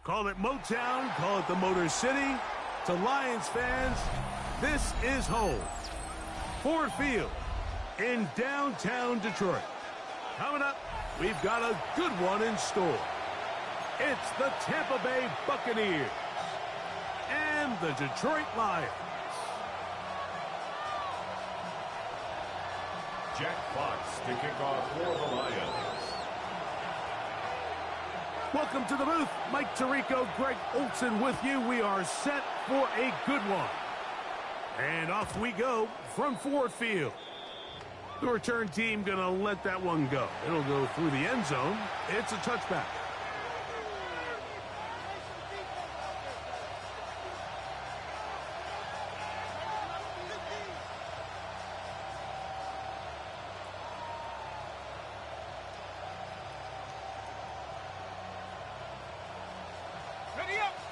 Call it Motown, call it the Motor City. To Lions fans, this is home. Ford Field in downtown Detroit. Coming up, we've got a good one in store. It's the Tampa Bay Buccaneers and the Detroit Lions. Jack Fox to kick off for the Lions. Welcome to the booth. Mike Tirico, Greg Olson with you. We are set for a good one. And off we go from Ford Field. The return team going to let that one go. It'll go through the end zone. It's a touchback.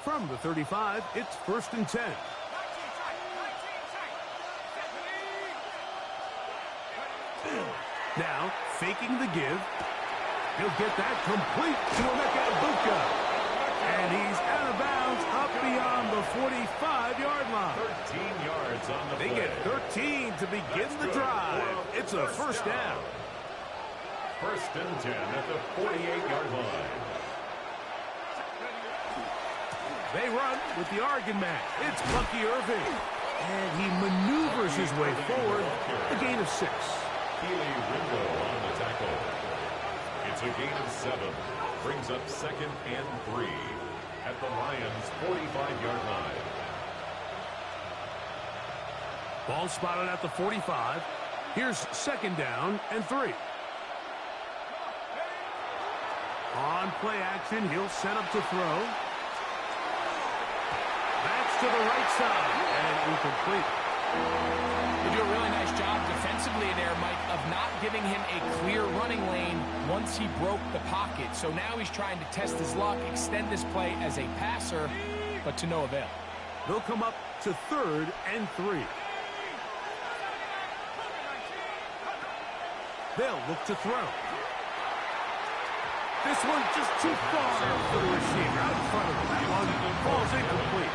From the 35, it's 1st and 10. Now, faking the give. He'll get that complete to Emeka Egbuka. And he's out of bounds up beyond the 45-yard line. 13 yards on the play. They get 13 to begin the drive. It's a first down. 1st and 10 at the 48-yard line. They run with the Oregon man. It's Bucky Irving. And he maneuvers his way forward. A gain of 6. Keely Ringo on the tackle. It's a gain of 7. Brings up 2nd and 3 at the Lions' 45-yard line. Ball spotted at the 45. Here's 2nd down and 3. On play action, he'll set up to throw. That's to the right side, and incomplete. They do a really nice job defensively there, Mike, of not giving him a clear running lane once he broke the pocket. So now he's trying to test his luck, extend this play as a passer, but to no avail. They'll come up to 3rd and 3. They'll look to throw. This one just too far for the receiver. Out in front of him. That one falls incomplete.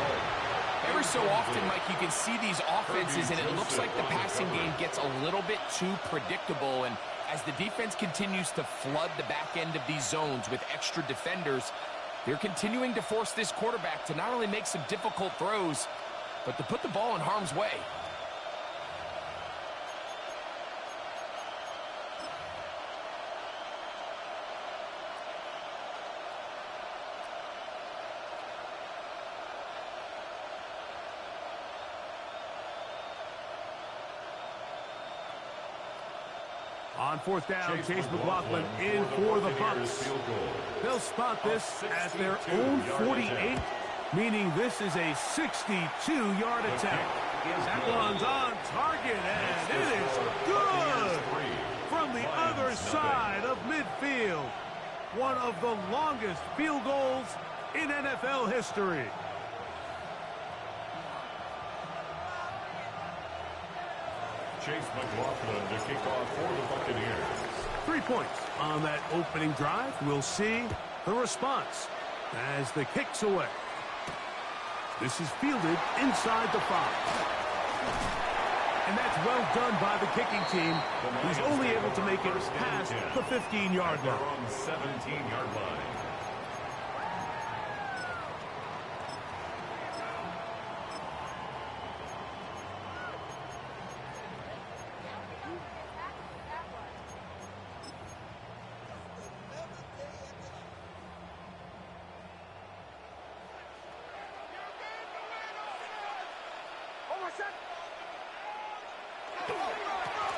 Every so often, Mike, you can see these offenses, and it looks like the passing game gets a little bit too predictable. And as the defense continues to flood the back end of these zones with extra defenders, they're continuing to force this quarterback to not only make some difficult throws, but to put the ball in harm's way. On 4th down, Chase McLaughlin in for the Bucs. They'll spot this at their own 48, meaning this is a 62-yard attempt. That one's on target, and it is good from the other side of midfield. One of the longest field goals in NFL history. Chase McLaughlin to kick off for the Buccaneers. 3 points on that opening drive. We'll see the response as the kick's away. This is fielded inside the 5. And that's well done by the kicking team. He's only able to make it past the 15-yard line. On 17-yard line.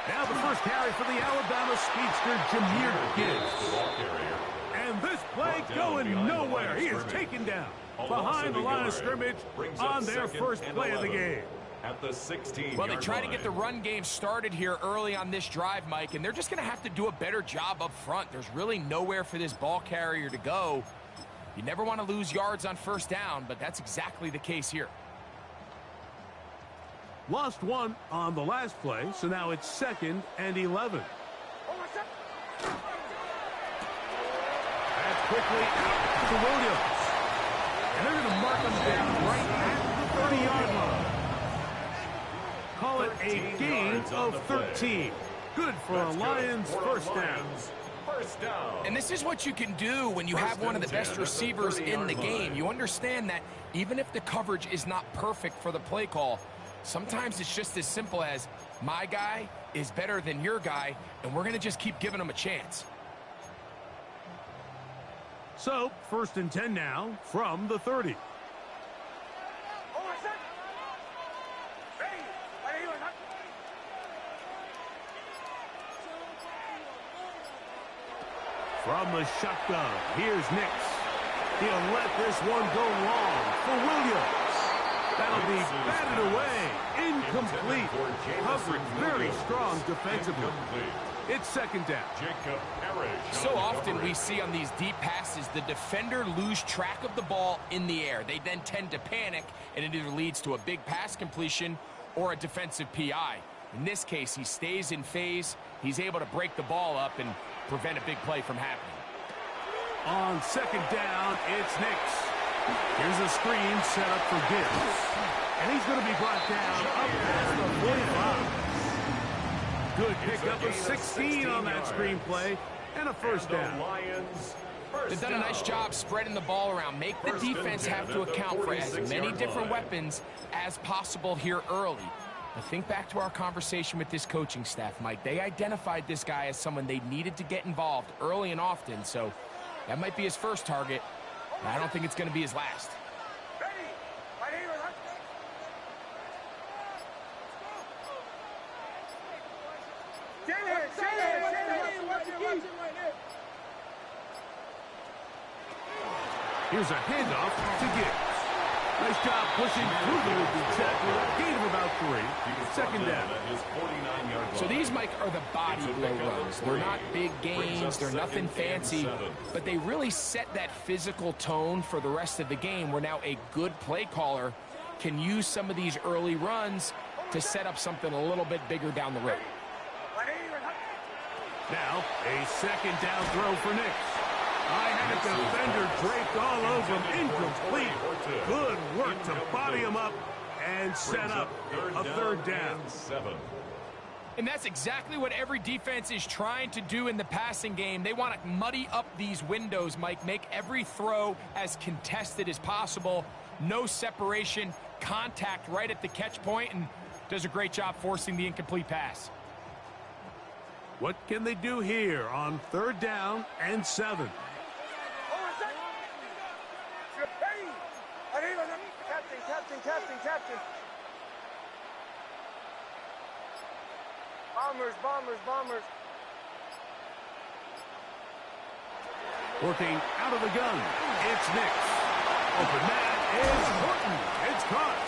Now the first carry for the Alabama speedster, Jahmyr Gibbs. And this play going nowhere. He is taken down behind the line of scrimmage on their first play of the game. At the 16-yard Well, they try to get the run game started here early on this drive, Mike, and they're just going to have to do a better job up front. There's really nowhere for this ball carrier to go. You never want to lose yards on 1st down, but that's exactly the case here. Lost one on the last play, so now it's 2nd and 11. That's quickly out to Williams. And they're going to mark them down right at the 30-yard line. Call it a gain of 13. Good for a Lions first down. And this is what you can do when you have one of the best receivers in the game. You understand that even if the coverage is not perfect for the play call, sometimes it's just as simple as my guy is better than your guy, and we're going to just keep giving him a chance. So, 1st and 10 now from the 30. From the shotgun, here's Nix. He'll let this one go long for Williams. That'll be batted away. Incomplete. Coverage very strong defensively. It's 2nd down. So often we see on these deep passes, the defender lose track of the ball in the air. They then tend to panic, and it either leads to a big pass completion or a defensive PI. In this case, he stays in phase. He's able to break the ball up and prevent a big play from happening. On 2nd down, it's Nix. Here's a screen set up for Gibbs. And he's going to be brought down up past the 45. Good pickup of 16 on that screen play. And a 1st down. They've done a nice job spreading the ball around. Make the defense have to account for as many different weapons as possible here early. But think back to our conversation with this coaching staff, Mike. They identified this guy as someone they needed to get involved early and often, so that might be his first target. I don't think it's going to be his last. Here's a handoff to Gibbs. Nice job pushing through the looping tackle. Gain of about 3. 2nd down. So these, Mike, are the body blow runs. They're not big gains. They're nothing fancy. But they really set that physical tone for the rest of the game where now a good play caller can use some of these early runs to set up something a little bit bigger down the road. Now, a 2nd down throw for Nix. I had a defender draped all over him. Incomplete. Good work to body him up and set up a 3rd down. And that's exactly what every defense is trying to do in the passing game. They want to muddy up these windows, Mike. Make every throw as contested as possible. No separation, contact right at the catch point, and does a great job forcing the incomplete pass. What can they do here on 3rd down and 7? Captain. Bombers. Working out of the gun. It's Nix. Open man is Horton. It's caught.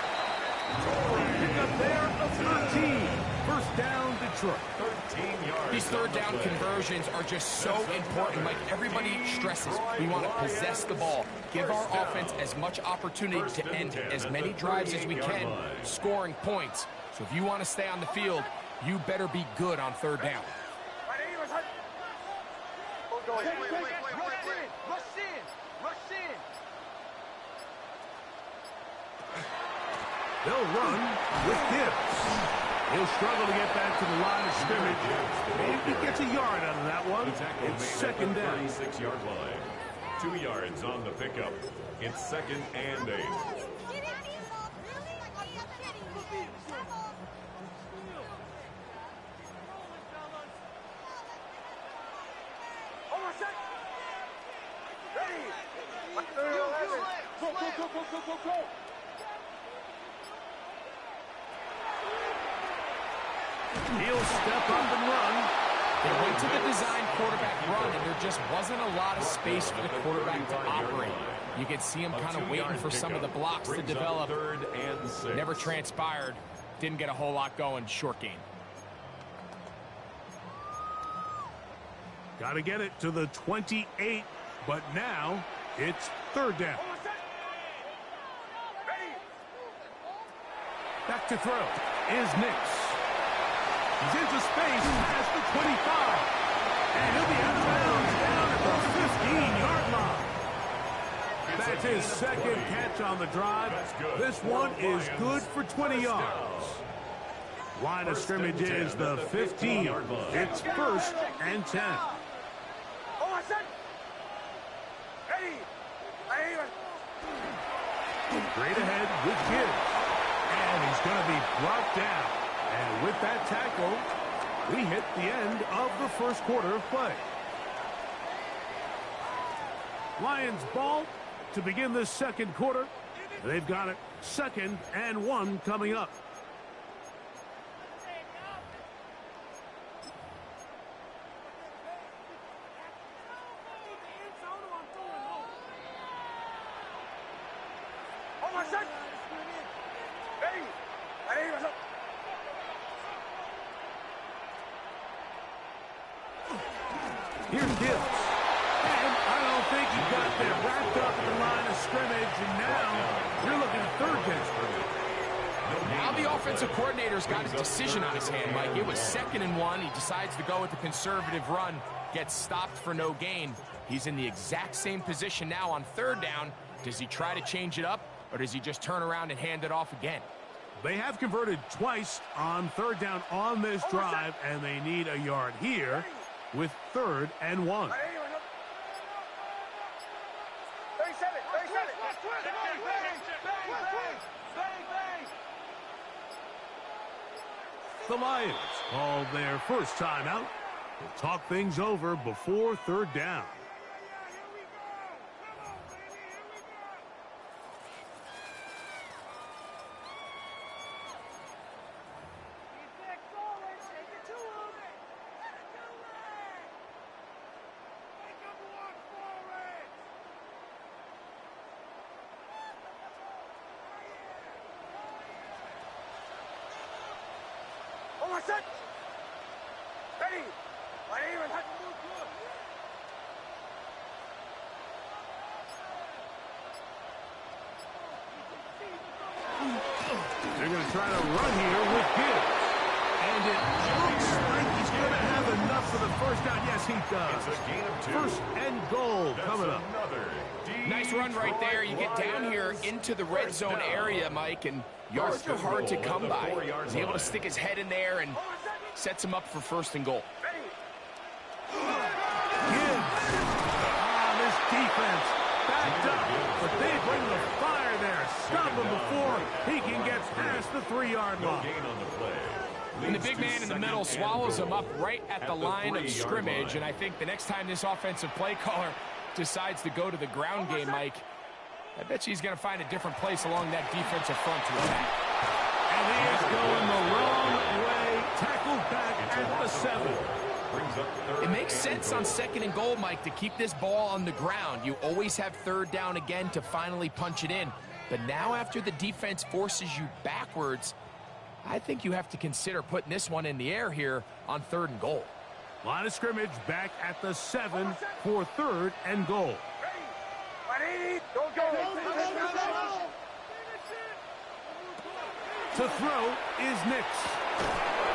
Pick up there of 13. 1st down, Detroit. 13 yards. These 3rd down conversions are just so important. Like everybody stresses, we want to possess the ball. Give our offense as much opportunity to end as many drives as we can, scoring points. So if you want to stay on the field, you better be good on 3rd down. They'll run with Gibbs. He'll struggle to get back to the line of scrimmage. Maybe he gets a yard out of that one. It's 2nd down. 36-yard line. 2 yards on the pickup. It's 2nd and 8. Go. He'll step up and run. They went to the design quarterback run, and there just wasn't a lot of space for the quarterback to operate. You could see him kind of waiting for some of the blocks to develop. Never transpired. Didn't get a whole lot going. Short game. Got to get it to the 28, but now it's 3rd down. Back to throw is Nix. He's into space past the 25. And he'll be out of bounds down at the 15-yard line. That's his second catch on the drive. This one is good for 20 yards. Line of scrimmage is the 15. It's 1st and 10. Straight ahead with Gibbs. And he's going to be brought down. And with that tackle, we hit the end of the first quarter of play. Lions ball to begin this second quarter. They've got it 2nd and 1 coming up. Here's Gibbs. And I don't think he got there wrapped up in the line of scrimmage. And now you're looking at 3rd and scrimmage. Now the offensive coordinator's got his decision on his hand, Mike. It was 2nd and 1. He decides to go with the conservative run. Gets stopped for no gain. He's in the exact same position now on 3rd down. Does he try to change it up, or does he just turn around and hand it off again? They have converted twice on 3rd down on this drive, and they need a yard here with 3rd and 1. The Lions called their first timeout. They'll talk things over before 3rd down. They're going to try to run here with Gibbs. And it looks like he's going to have enough for the 1st down. Yes, he does. 1st and goal coming up. Nice run right there. You get down here into the red zone area, Mike, and yards are hard to come by. He's able to stick his head in there and sets him up for 1st and goal. Gibbs. This defense backed up, but they bring the fire there. Stop him before he can get past the 3-yard line. And the big man in the middle swallows him up right at the line of scrimmage, and I think the next time this offensive play caller decides to go to the ground game, Mike, I bet you he's going to find a different place along that defensive front to attack. And he is going the wrong way. Tackled back at the 7. It makes sense on 2nd and goal, Mike, to keep this ball on the ground. You always have 3rd down again to finally punch it in. But now after the defense forces you backwards, I think you have to consider putting this one in the air here on 3rd and goal. Line of scrimmage back at the 7 for 3rd and goal. To throw is Nix.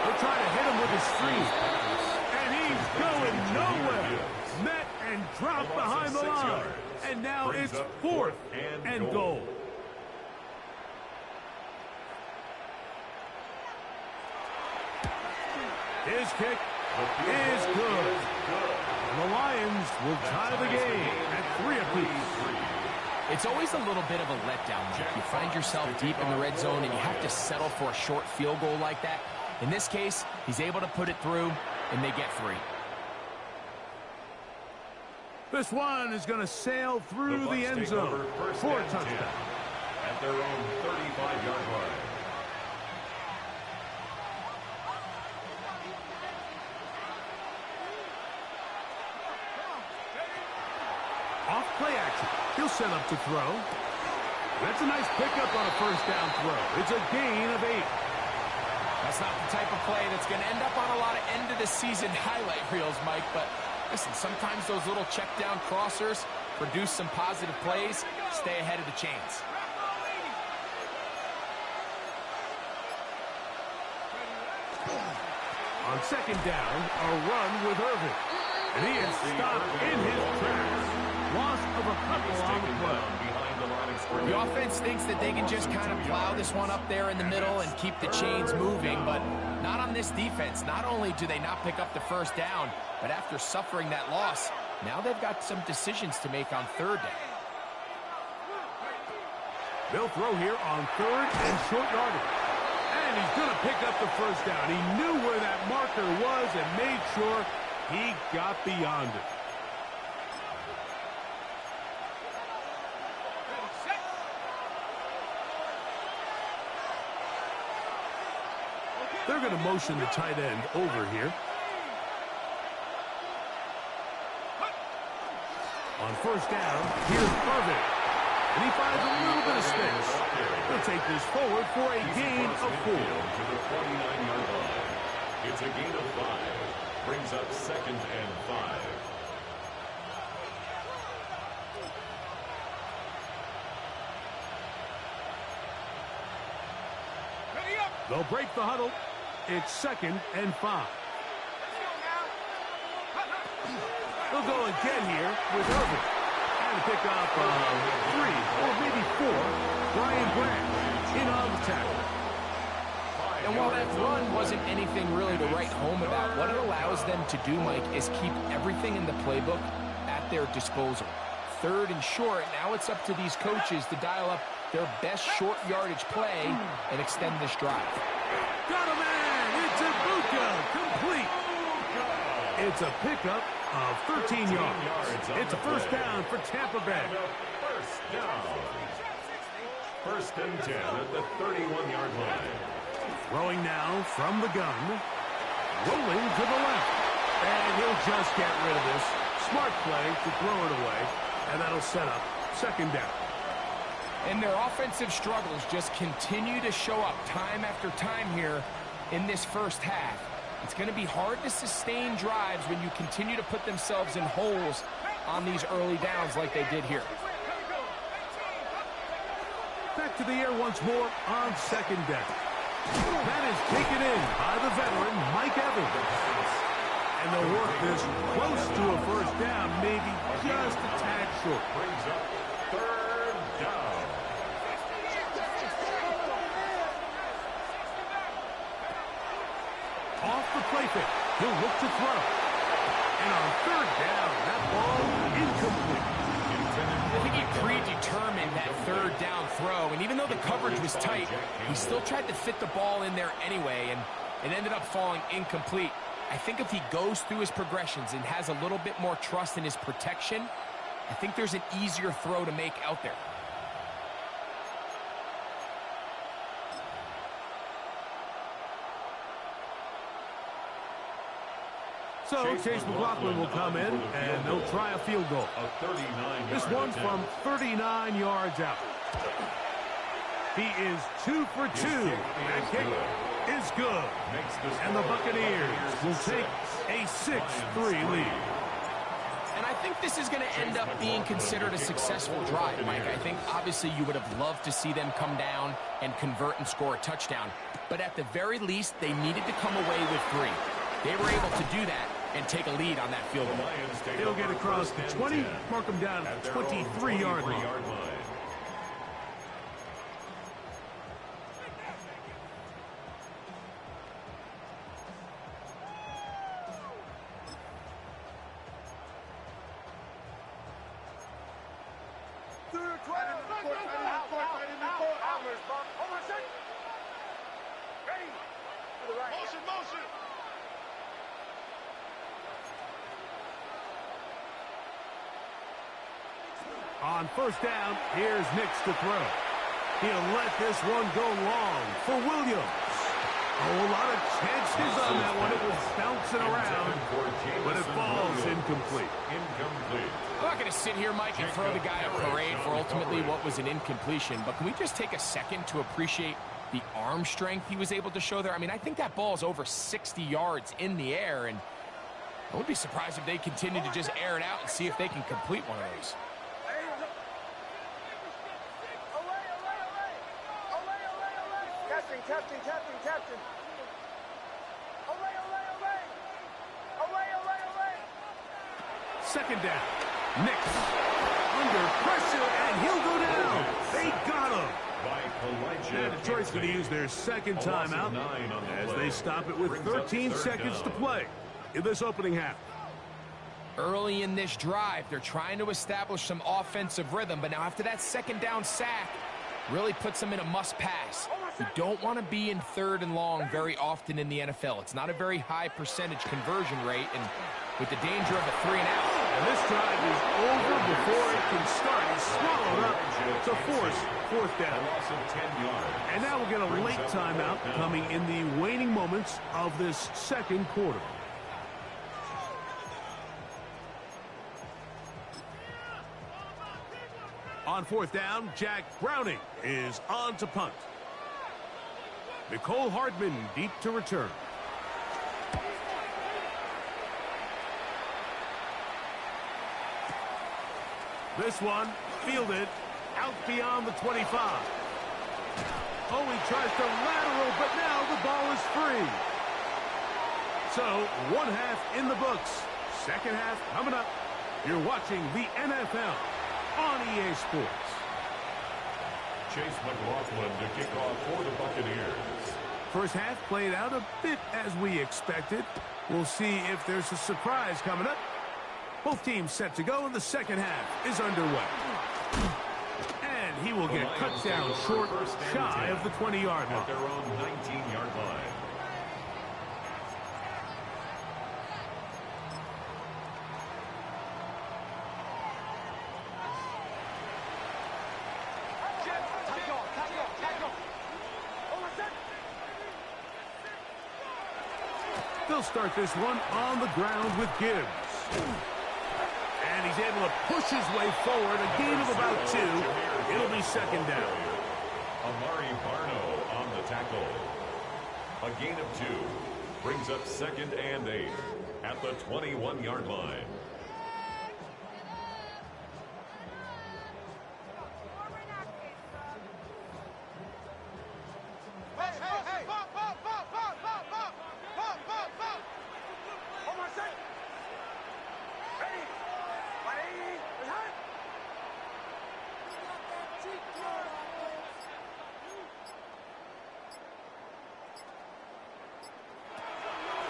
They're trying to hit him with a screen. And he's going nowhere. Met and dropped behind the line. And now it's 4th and goal. His kick is good. And the Lions will tie the game at 3 apiece. It's always a little bit of a letdown, Mike. You find yourself deep in the red zone and you have to settle for a short field goal like that. In this case, he's able to put it through, and they get 3. This one is going to sail through the end zone for a touchdown. At their own 35-yard line. Off play action. He'll set up to throw. That's a nice pickup on a 1st down throw. It's a gain of 8. That's not the type of play that's going to end up on a lot of end-of-the-season highlight reels, Mike, but listen, sometimes those little check-down crossers produce some positive plays. Stay ahead of the chains. On 2nd down, a run with Irvin. And he is stopped in his tracks. Loss of a couple on the play. The offense thinks that they can just kind of plow this one up there in the middle and keep the chains moving, but not on this defense. Not only do they not pick up the first down, but after suffering that loss, now they've got some decisions to make on third down. They'll throw here on third and short yardage. And he's going to pick up the first down. He knew where that marker was and made sure he got beyond it. They're going to motion the tight end over here. On first down, here's Irvin. And he finds a little bit of space. He'll take this forward for a gain of 4. To the 49-yard line. It's a gain of 5. Brings up 2nd and 5. They'll break the huddle. It's 2nd and 5. They'll go again here with Irvin. And pick up 3 or maybe 4. Brian Branch in on the tackle. And while that run wasn't anything really to write home about, what it allows them to do, Mike, is keep everything in the playbook at their disposal. Third and short, now it's up to these coaches to dial up their best short yardage play and extend this drive. Got a man! It's Ibuka! Complete! It's a pickup of 13 yards. It's a first down for Tampa Bay. First down. 1st and 10 at the 31-yard line. Throwing now from the gun. Rolling to the left. And he'll just get rid of this. Smart play to throw it away. And that'll set up 2nd down. And their offensive struggles just continue to show up time after time here in this first half. It's going to be hard to sustain drives when you continue to put themselves in holes on these early downs like they did here. Back to the air once more on 2nd down. That is taken in by the veteran, Mike Evans. And they'll work this close to a first down, maybe just a tad short. Brings up 3rd down. Off the play fake. He'll look to throw. And on 3rd down, that ball incomplete. I think he predetermined that 3rd down throw, and even though the coverage was tight, he still tried to fit the ball in there anyway, and it ended up falling incomplete. I think if he goes through his progressions and has a little bit more trust in his protection, I think there's an easier throw to make out there. So Chase McLaughlin will come in, and they'll try a field goal. This one from 39 yards out. He is 2 for 2. That kick is good. And the Buccaneers will take a 6-3 lead. And I think this is going to end up being considered a successful drive, Mike. I think obviously you would have loved to see them come down and convert and score a touchdown. But at the very least, they needed to come away with 3. They were able to do that and take a lead on that field goal. They'll get across the 20, mark them down at the 23-yard line. On first down, here's Nix to throw. He'll let this one go long for Williams. Oh, a lot of chances on that one. It was bouncing around, but it falls incomplete. I'm not going to sit here, Mike, and throw the guy a parade for ultimately what was an incompletion, but can we just take a second to appreciate the arm strength he was able to show there? I mean, I think that ball is over 60 yards in the air, and I wouldn't be surprised if they continue to just air it out and see if they can complete one of those. Captain. Second down. Nix. under pressure, and he'll go down. They got him. And Detroit's going to use their second timeout as they stop it with 13 seconds to play in this opening half. Early in this drive, they're trying to establish some offensive rhythm, but now after that second down sack, really puts them in a must-pass. You don't want to be in third and long very often in the NFL. It's not a very high percentage conversion rate, and with the danger of a 3-and-out. And this drive is over before it can start. He's swallowed up to force fourth down. And now we'll get a late timeout coming in the waning moments of this second quarter. On fourth down, Jack Browning is on to punt. Nicole Hardman deep to return. This one fielded out beyond the 25. Oh, he tries to lateral, but now the ball is free. So, one half in the books. Second half coming up. You're watching the NFL on EA Sports. Chase McLaughlin to kick off for the Buccaneers. First half played out a bit as we expected. We'll see if there's a surprise coming up. Both teams set to go, and the second half is underway. And he will get cut down short, shy of the 20-yard line. At their own 19-yard line. They'll start this one on the ground with Gibbs. And he's able to push his way forward. A gain of about 2. It'll be second down. Amari Barno on the tackle. A gain of 2. Brings up second and 8 at the 21-yard line.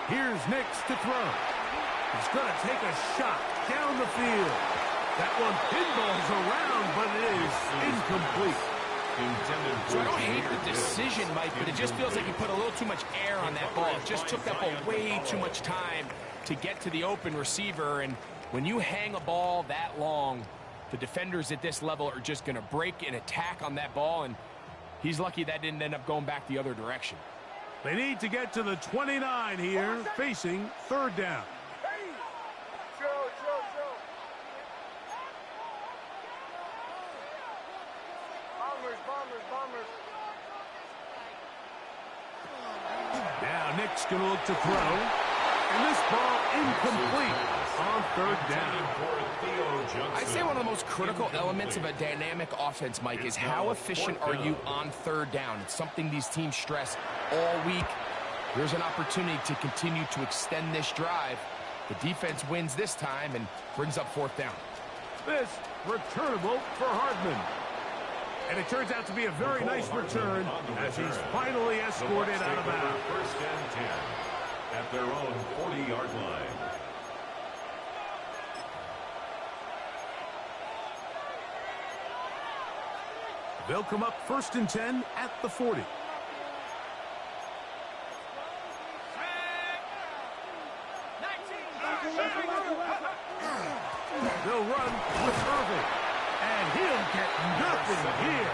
Here's Nix to throw. He's going to take a shot down the field. That one pinballs around, but it is incomplete. So I don't hate the decision, Mike, but it just feels like he put a little too much air on that ball. It just took that ball way too much time to get to the open receiver. And when you hang a ball that long, the defenders at this level are just going to break and attack on that ball. And he's lucky that didn't end up going back the other direction. They need to get to the 29 here, facing third down. Bombers. Now Nick's going to look to throw. And this ball incomplete on third down. I'd say one of the most critical elements of a dynamic offense, Mike, is how efficient are you on third down. It's something these teams stress all week. There's an opportunity to continue to extend this drive. The defense wins this time and brings up fourth down. This returnable for Hardman. And it turns out to be a very nice return as he's finally escorted out of bounds. First and 10 at their own 40-yard line. They'll come up first and 10 at the 40. They'll run with Irving. And he'll get nothing here.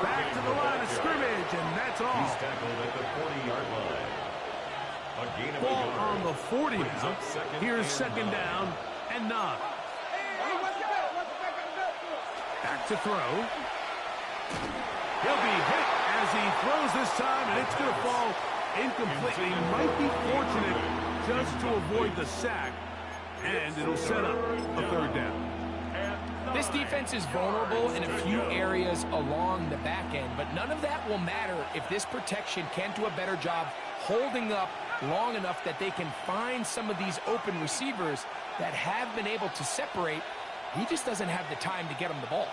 Back to the line of scrimmage, and that's all. He's tackled at the 40-yard line. A gain of Ball a yard. on the 40 now. Here's second down and 9. Back to throw. He'll be hit as he throws this time, and it's going to fall incomplete. He might be fortunate just to avoid the sack, and it'll set up a third down. This defense is vulnerable in a few areas along the back end, but none of that will matter if this protection can't do a better job holding up long enough that they can find some of these open receivers that have been able to separate He just doesn't have the time to get him the ball.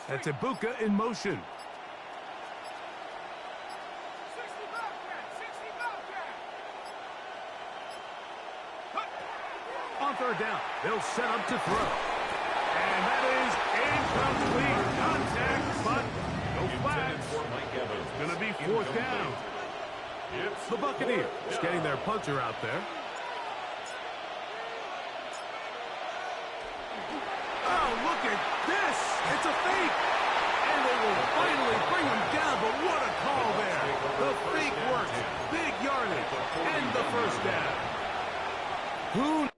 That's Ibuka in motion. On third down, they'll set up to throw. And that is incomplete. Contact, but no flags. It's going to be fourth down. The Buccaneers getting their punter out there. Oh, look at this. It's a fake. And they will finally bring him down, but what a call there. The fake works. Big yardage. And the first down. Who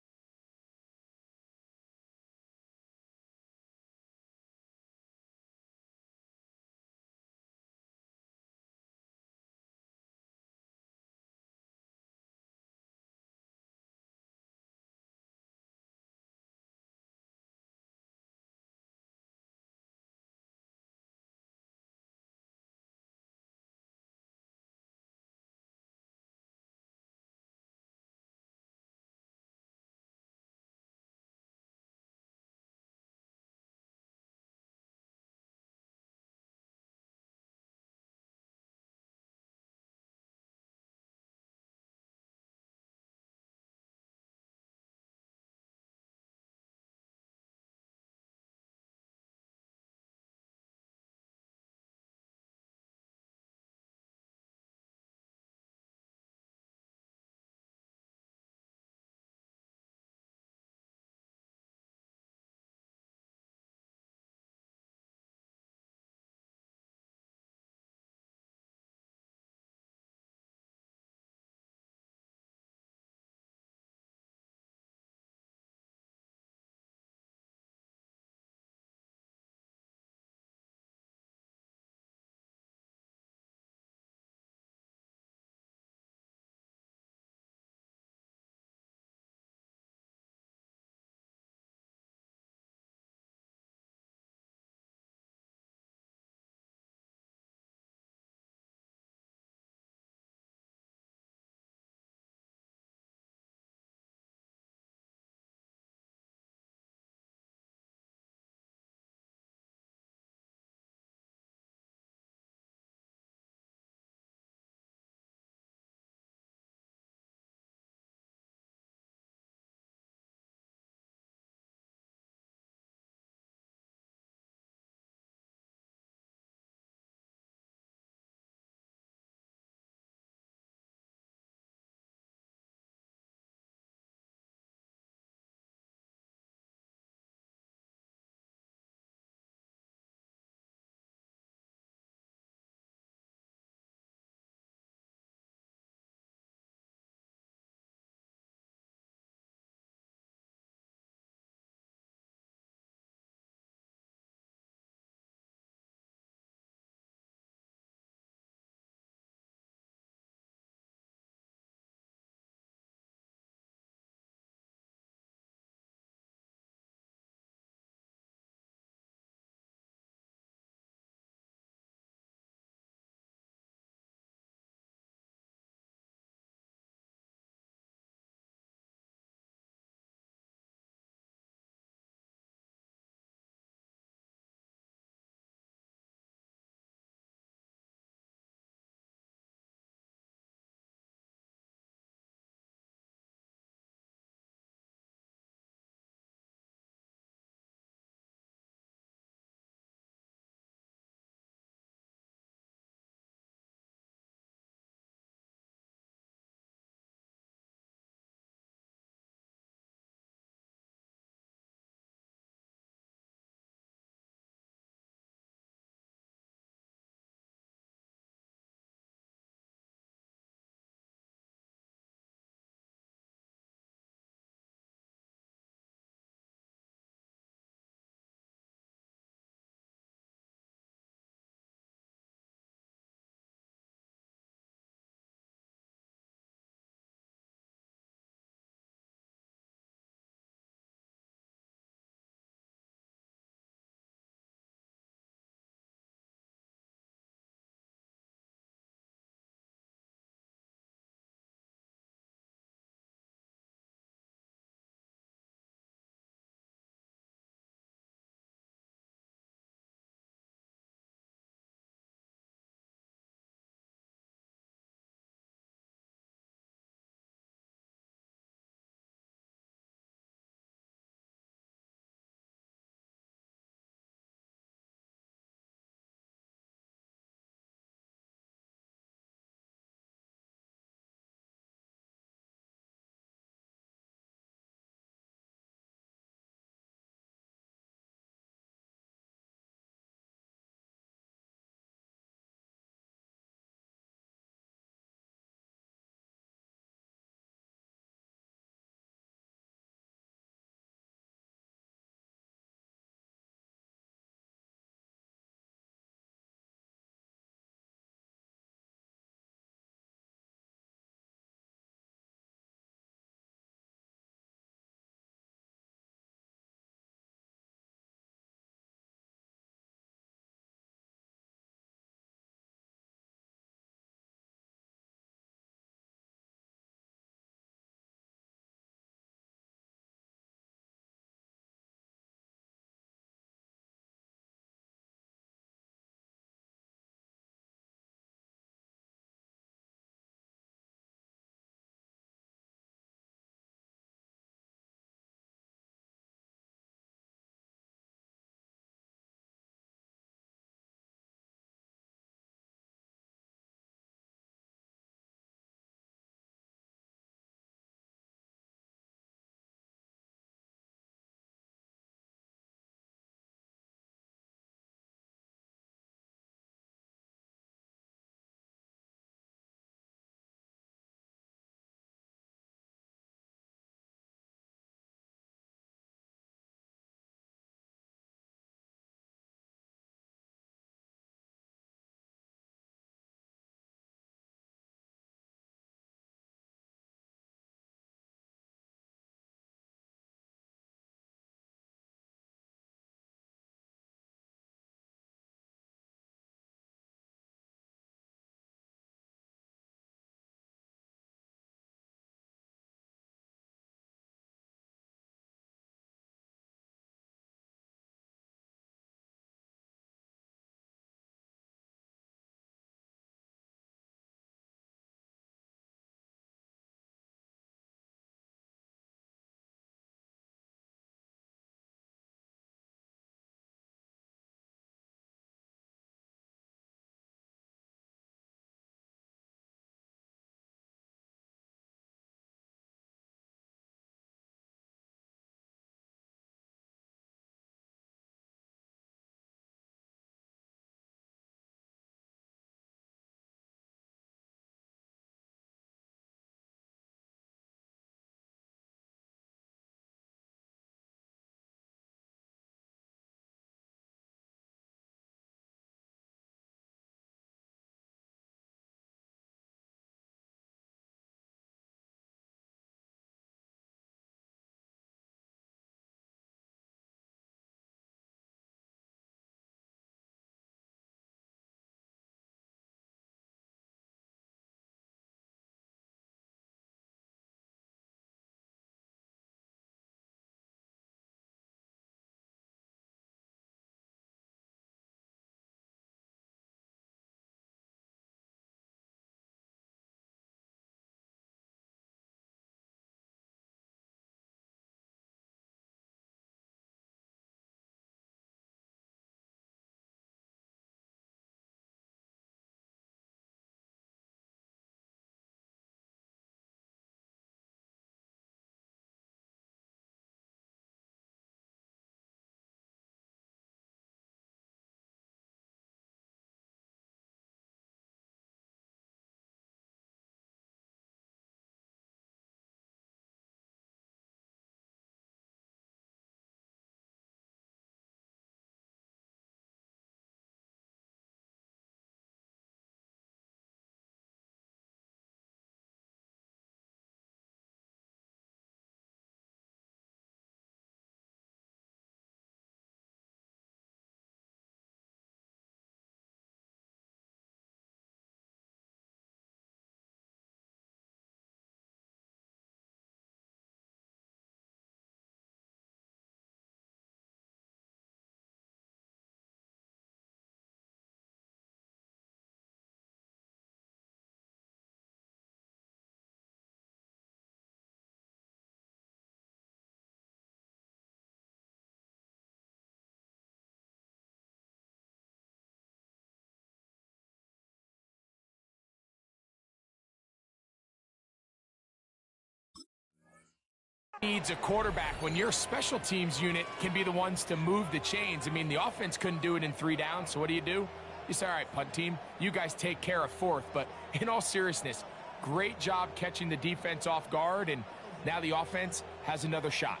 Needs a quarterback when your special teams unit can be the ones to move the chains. I mean, the offense couldn't do it in 3 downs, so what do? You say, all right, punt team, you guys take care of 4th. But in all seriousness, great job catching the defense off guard, and now the offense has another shot.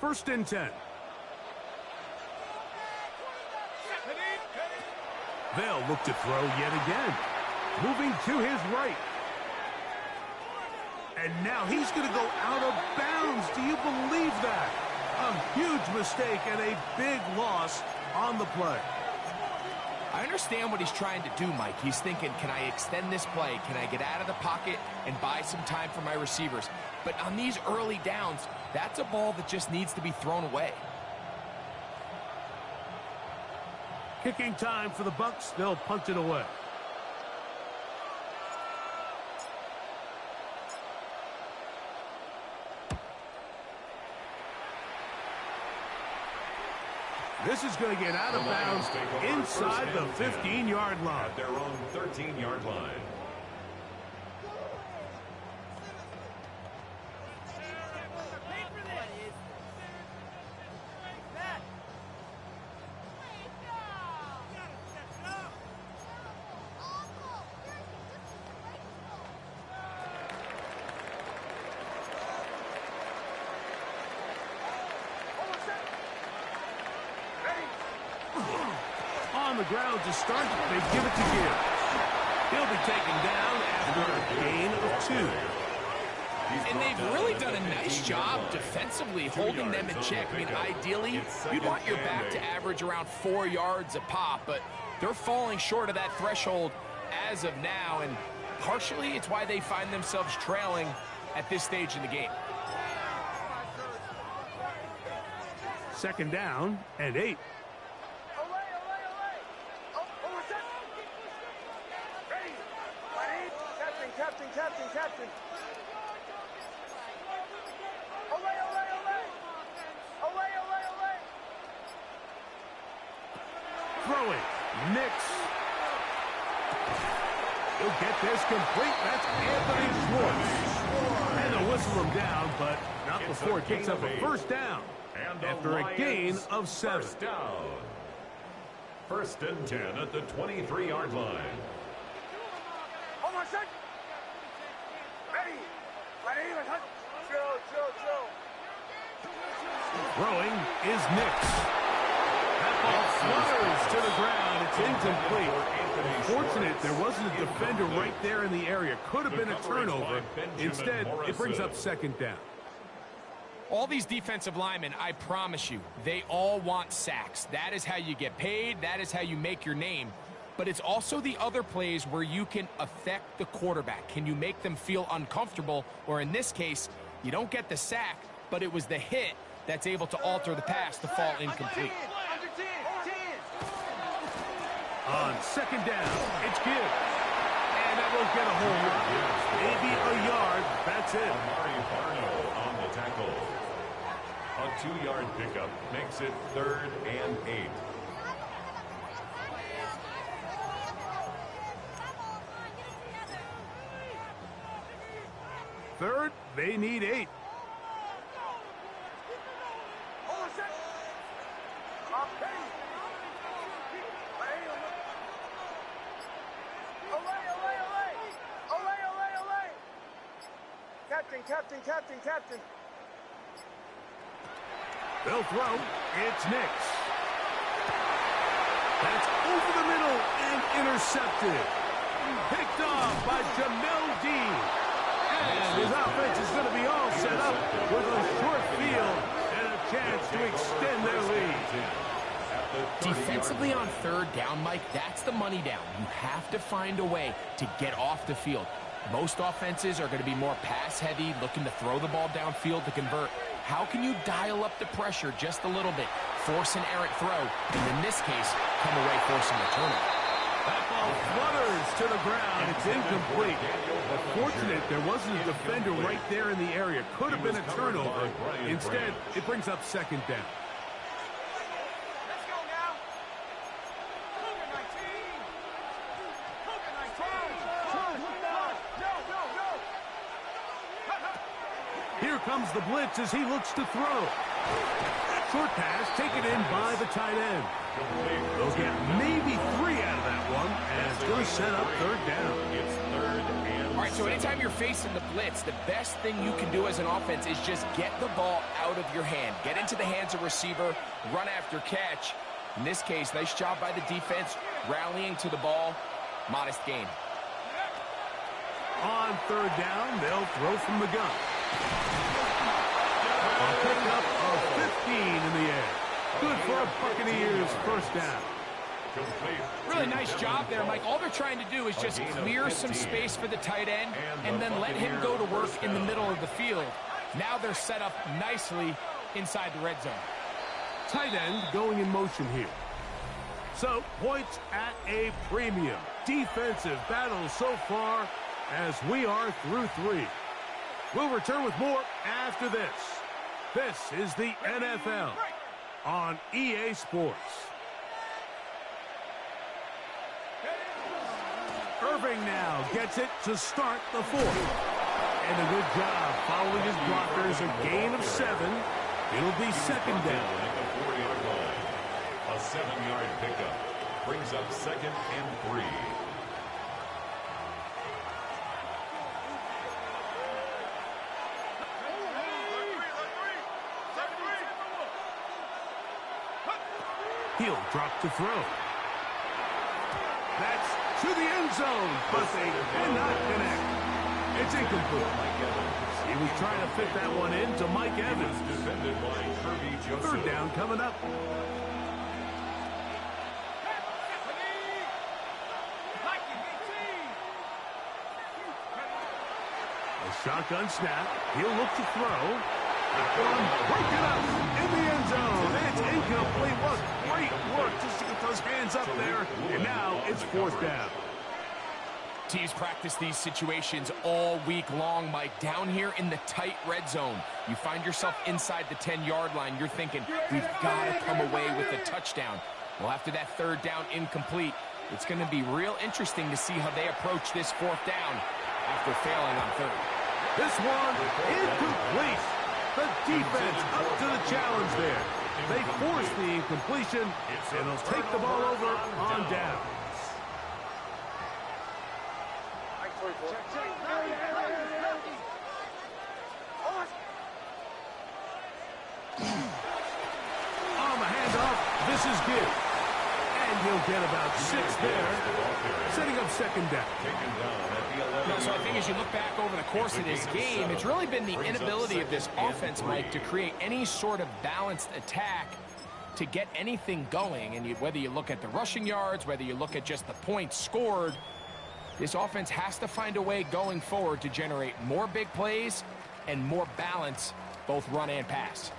1st and 10. They'll look to throw yet again. Moving to his right. And now he's going to go out of bounds. Do you believe that? A huge mistake and a big loss on the play. I understand what he's trying to do, Mike. He's thinking, can I extend this play? Can I get out of the pocket and buy some time for my receivers? But on these early downs, that's a ball that just needs to be thrown away. Kicking time for the Bucks. They'll punt it away. This is going to get out of bounds inside the 15-yard line. At their own 13-yard line. On the ground to start, they give it to Gibbs. He'll be taken down after a gain of 2. And they've really done a nice job defensively holding them in check. I mean, ideally, you'd want your back to average around 4 yards a pop, but they're falling short of that threshold as of now, and partially it's why they find themselves trailing at this stage in the game. 2nd down and 8. Captain. Away. Throwing. Nix. He'll get this complete. That's Anthony Schwartz. And they'll whistle him down, but not before it picks up a 1st down. After a gain of 7. 1st down. 1st and 10 at the 23-yard line. Throwing is Nix. That ball flutters to the ground. It's incomplete. Fortunate there wasn't a defender right there in the area. Could have been a turnover. Instead, it brings up 2nd down. All these defensive linemen, I promise you, they all want sacks. That is how you get paid. That is how you make your name. But it's also the other plays where you can affect the quarterback. Can you make them feel uncomfortable? Or in this case, you don't get the sack, but it was the hit that's able to alter the pass to fall incomplete. On 2nd down, it's Gibbs. And that won't get a hold. Maybe a yard. That's it. Amari Barno on the tackle. A 2-yard pickup makes it 3rd and 8. Third, they need 8. Captain. They'll throw. It's Nix. That's over the middle and intercepted. Picked off by Jamel Dean. And his offense is going to be all set up with a short field and a chance to extend their lead. Defensively on 3rd down, Mike, that's the money down. You have to find a way to get off the field. Most offenses are going to be more pass-heavy, looking to throw the ball downfield to convert. How can you dial up the pressure just a little bit, force an errant throw, and in this case, come away forcing a turnover? That ball flutters to the ground. It's incomplete. Fortunate there wasn't a defender right there in the area. Could have been a turnover. Instead, it brings up 2nd down. Here comes the blitz as he looks to throw. Short pass taken in by the tight end. They'll get maybe 3 out of that one, and it's going to set up third down. It's third and All right, so anytime you're facing the blitz, the best thing you can do as an offense is just get the ball out of your hand. Get into the hands of receiver, run after catch. In this case, nice job by the defense, rallying to the ball. Modest gain. On third down, they'll throw from the gun. A pickup of 15 in the air. Good for a Buccaneers first down. Really nice job there, Mike. All they're trying to do is just clear some space for the tight end and then let him go to work in the middle of the field. Now they're set up nicely inside the red zone. Tight end going in motion here. So, points at a premium. Defensive battle so far as we are through 3. We'll return with more after this. This is the NFL on EA Sports. Irving now gets it to start the 4th. And a good job following his blockers, a gain of 7. It'll be second down. At the 4-yard line. A 7-yard pickup brings up second and 3. He'll drop to throw. That's to the end zone, but they cannot connect. It's incomplete. He was trying to fit that one in to Mike Evans. Defended by Kirby Joseph. Third down coming up. A shotgun snap. He'll look to throw. Broken up in the end zone. It's incomplete. What great work just to get those hands up there. And now it's 4th down. Teams practice these situations all week long, Mike. Down here in the tight red zone, you find yourself inside the 10-yard line. You're thinking, we've got to come away with a touchdown. Well, after that third down incomplete, it's going to be real interesting to see how they approach this 4th down after failing on 3rd. This one incomplete. The defense up to the challenge there. They force the incompletion, and they'll take the ball over on down. On the handoff, this is good. And he'll get about 6 there, setting up second down. So I think as you look back over the course of this game, it's really been the inability of this offense, Mike, to create any sort of balanced attack to get anything going. And whether you look at the rushing yards, whether you look at just the points scored, this offense has to find a way going forward to generate more big plays and more balance, both run and pass.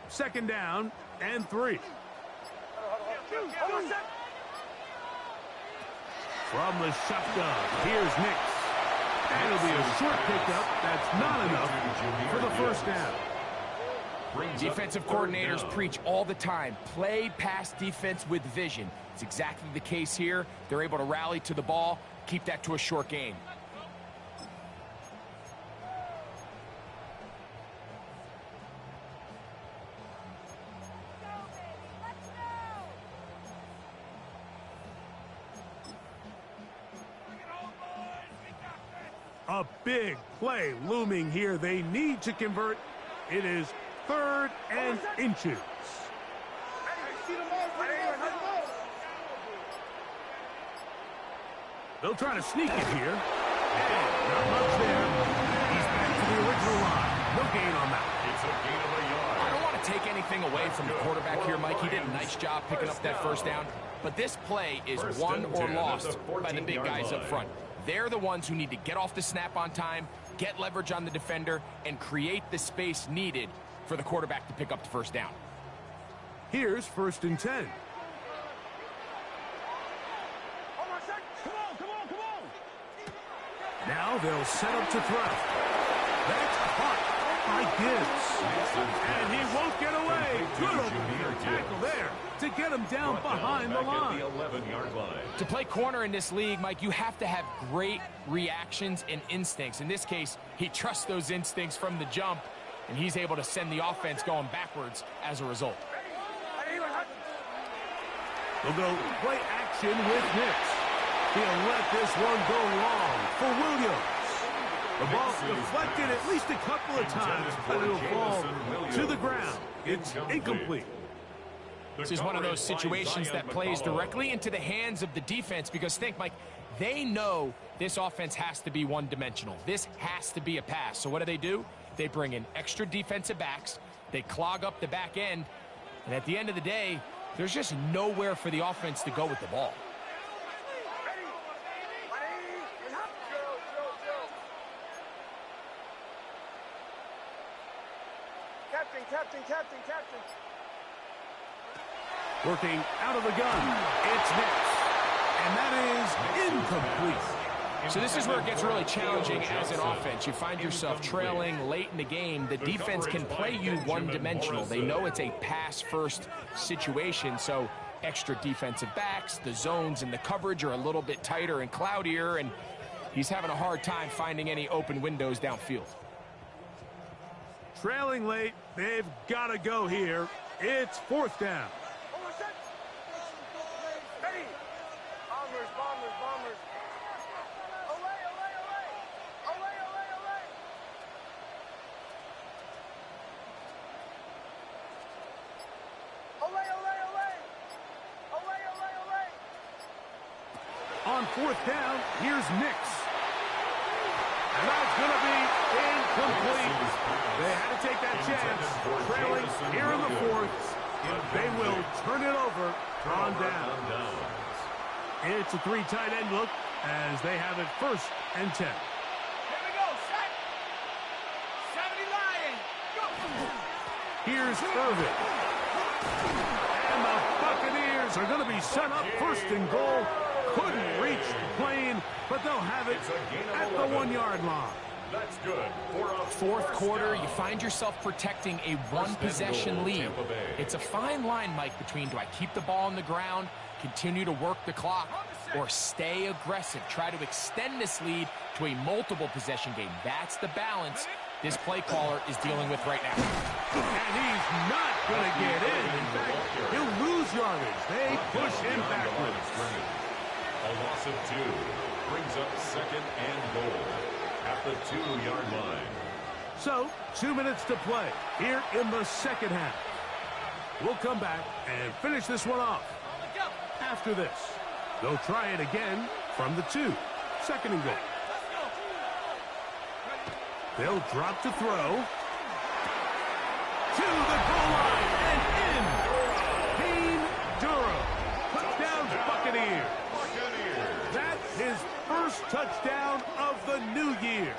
Second down and 3. From the shotgun, here's Nix. And it'll be a short pickup. That's not enough for the first down. Defensive coordinators preach all the time, play pass defense with vision. It's exactly the case here. They're able to rally to the ball, keep that to a short gain. A big play looming here. They need to convert. It is 3rd and inches. They'll try to sneak it here. And not much there. He's back to the original line. No gain on that. It's a gain of a yard. I don't want to take anything away from the quarterback here, Mike. He did a nice job picking up that first down. But this play is won or lost by the big guys up front. They're the ones who need to get off the snap on time, get leverage on the defender, and create the space needed for the quarterback to pick up the first down. Here's 1st and 10. Now they'll set up to throw. That's caught. by Gibbs. And he won't get away. Good open tackle there to get him down behind the line. The 11-yard line. To play corner in this league, Mike, you have to have great reactions and instincts. In this case, he trusts those instincts from the jump, and he's able to send the offense going backwards as a result. They'll go play action with Nix. He'll let this one go long for Williams. The ball deflected at least a couple of times, but it'll fall to the ground. It's incomplete. This is one of those situations that plays directly into the hands of the defense because think, Mike, they know this offense has to be one-dimensional. This has to be a pass. So what do? They bring in extra defensive backs. They clog up the back end. And at the end of the day, there's just nowhere for the offense to go with the ball. Captain. Working out of the gun, it's Nix. And that is incomplete. So this is where it gets really challenging as an offense. You find yourself trailing late in the game. The defense can play you one-dimensional. They know it's a pass-first situation, so extra defensive backs, the zones and the coverage are a little bit tighter and cloudier, and he's having a hard time finding any open windows downfield. Trailing late, they've got to go here. It's fourth down. Bombers. On fourth down, here's Nix. And that's going to be incomplete. They had to take that chance. Trailing here in the fourth. They will turn it over on down. It's a three tight end look as they have it first and 10. Here we go, set. 70 Lion. Go. Here's Irvin. And the Buccaneers are going to be set up first and goal. Couldn't reach the plane, but they'll have it at the 1-yard line. That's good. Fourth quarter, you find yourself protecting a one-possession lead. It's a fine line, Mike, between do I keep the ball on the ground, continue to work the clock, or stay aggressive, try to extend this lead to a multiple-possession game. That's the balance this play caller is dealing with right now. And he's not going to get in. In fact, he'll lose yardage. They push him backwards. A loss of 2 brings up second and goal at the 2-yard line. So, 2 minutes to play here in the second half. We'll come back and finish this one off. After this, they'll try it again from the 2. Second and goal. They'll drop to throw. To the goal line and in. Payne Durham. Touchdown Buccaneers. That's his first touchdown of the new year.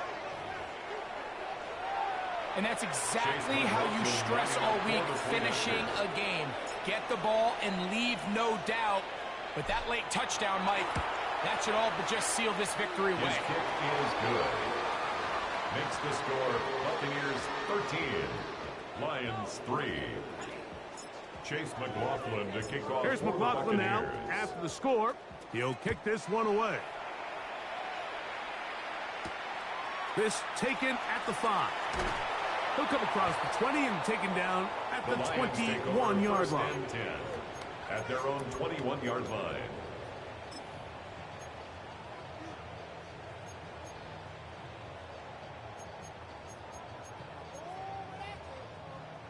And that's exactly how you stress all week, finishing a game. Get the ball and leave no doubt. But that late touchdown, Mike, that should all but just seal this victory away. His kick is good. Makes the score Buccaneers 13, Lions 3. Chase McLaughlin to kick off. Here's McLaughlin now after the score. He'll kick this one away. This taken at the 5. He'll come across the 20 and taken down at the 21-yard line. 10 at their own 21-yard line.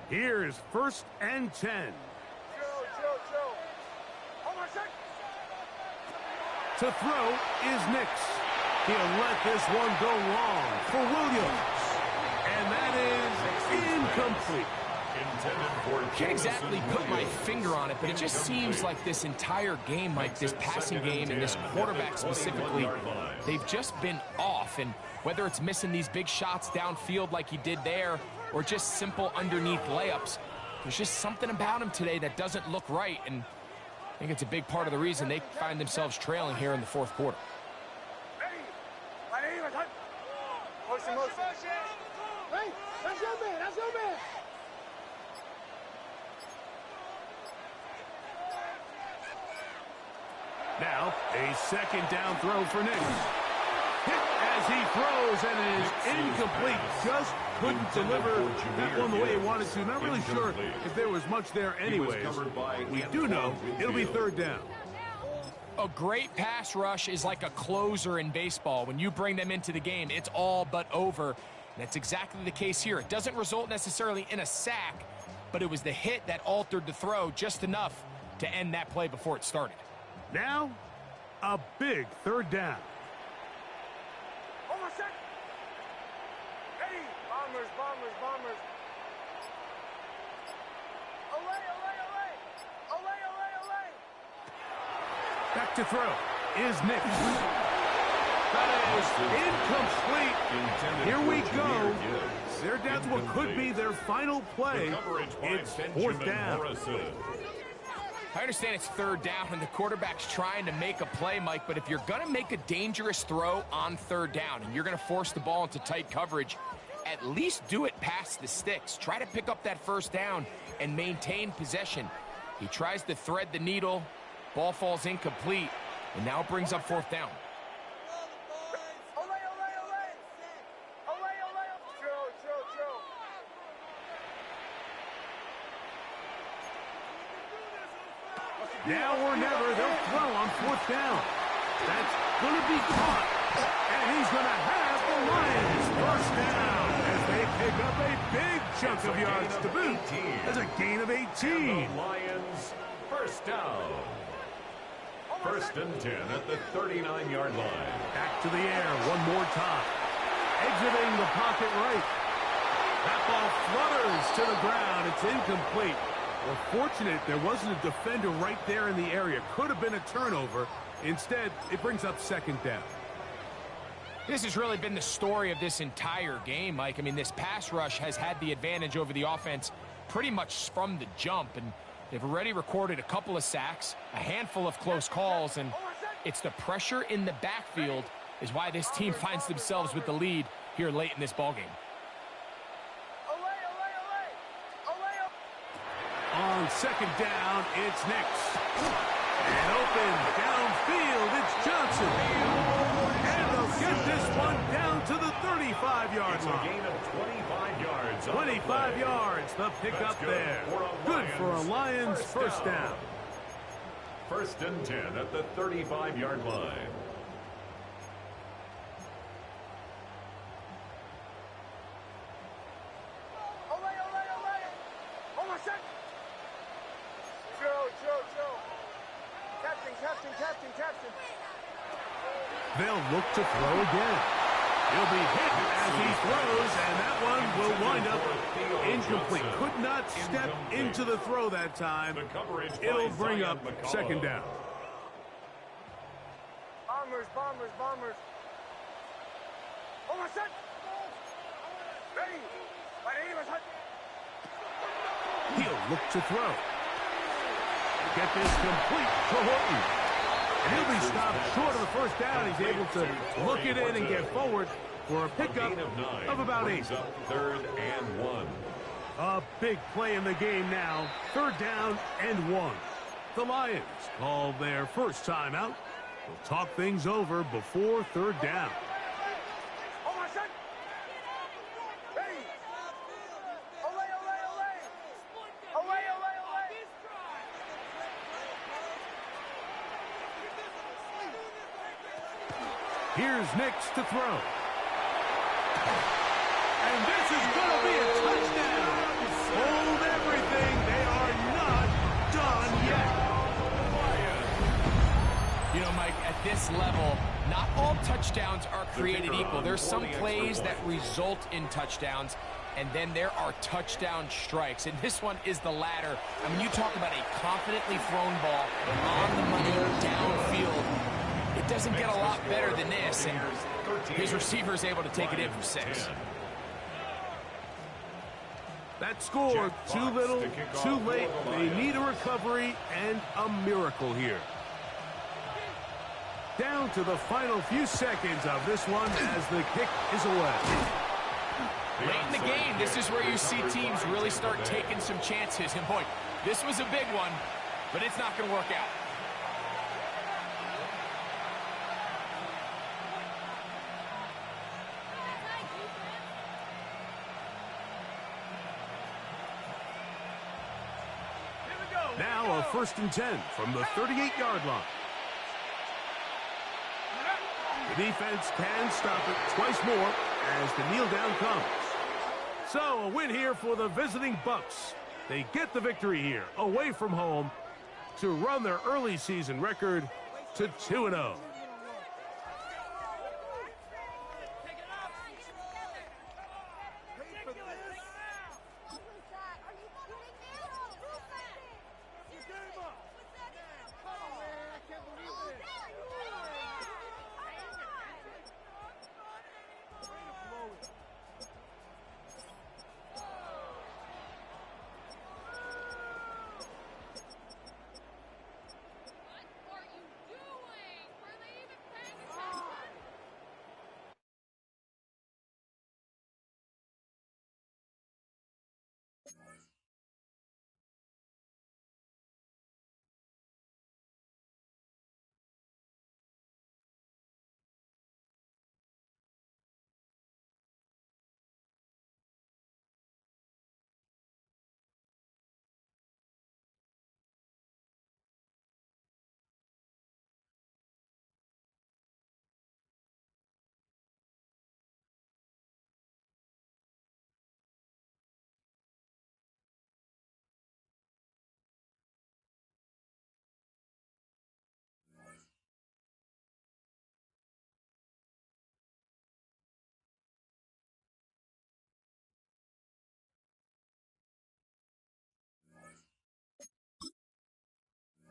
Here's first and 10. Joe. Hold on a sec. To throw is Nix. He'll let this one go long for Williams. And that is incomplete. Can't exactly put my finger on it, but it just seems like this entire game, like this passing game and this quarterback specifically, they've just been off. And whether it's missing these big shots downfield like he did there or just simple underneath layups, there's just something about him today that doesn't look right. And I think it's a big part of the reason they find themselves trailing here in the fourth quarter. Motion, motion. Hey, that's your man. That's your man. Now, a second down throw for Nick. Hit as he throws, and it is incomplete. Just couldn't deliver that one the way he wanted to. Not really sure if there was much there anyways. We do know it'll be third down. A great pass rush is like a closer in baseball. When you bring them into the game, it's all but over. And that's exactly the case here. It doesn't result necessarily in a sack, but it was the hit that altered the throw just enough to end that play before it started. Now, a big third down. Over set. Ready. Bombers, bombers, bombers. Away, away, away. Away, away, away. Back to throw is Nick. That is incomplete. Here we go. They're down to what could be their final play. It's fourth down. I understand it's third down and the quarterback's trying to make a play, Mike, but if you're going to make a dangerous throw on third down and you're going to force the ball into tight coverage, at least do it past the sticks. Try to pick up that first down and maintain possession. He tries to thread the needle. Ball falls incomplete, and now it brings up fourth down. Now or never, they'll throw on fourth down. That's going to be caught. And he's going to have the Lions first down as they pick up a big chunk of yards to boot. That's a gain of 18. And the Lions first down. First and 10 at the 39-yard line. Back to the air one more time. Exiting the pocket right. That ball flutters to the ground. It's incomplete. Well, fortunate there wasn't a defender right there in the area. Could have been a turnover. Instead, it brings up second down. This has really been the story of this entire game, Mike. I mean, this pass rush has had the advantage over the offense pretty much from the jump, and they've already recorded a couple of sacks, a handful of close calls, and it's the pressure in the backfield is why this team finds themselves with the lead here late in this ballgame. On second down, it's Nix. And open downfield, it's Johnson. And they'll get this one down to the 35-yard line. It's a gain of 25 yards. 25 yards, the pickup there. Good for a Lions first down. First and 10 at the 35-yard line. They'll look to throw again. He'll be hit as he throws, and that one will wind up incomplete. Could not step into the throw that time. It'll bring up second down. Bombers, bombers, bombers. Over set. Ready. He'll look to throw. Get this complete to Horton. And he'll be stopped short of the first down. He's able to look it in and get forward for a pickup of about 8. Third and 1. A big play in the game now. Third down and 1. The Lions call their first timeout. They'll talk things over before third down. Here's Nix to throw. And this is going to be a touchdown. Hold everything. They are not done yet. You know, Mike, at this level, not all touchdowns are created equal. There's some plays that result in touchdowns, and then there are touchdown strikes. And this one is the latter. I mean, you talk about a confidently thrown ball on the money downfield. It doesn't get a lot better than this, and his receiver is able to take it in for 6. That score, too little, too late. They need a recovery and a miracle here. Down to the final few seconds of this one as the kick is away. Late in the game, this is where you see teams really start taking some chances. And boy, this was a big one, but it's not going to work out. Now a 1st and 10 from the 38-yard line. The defense can stop it twice more as the kneel down comes. So a win here for the visiting Bucks. They get the victory here away from home to run their early season record to 2-0.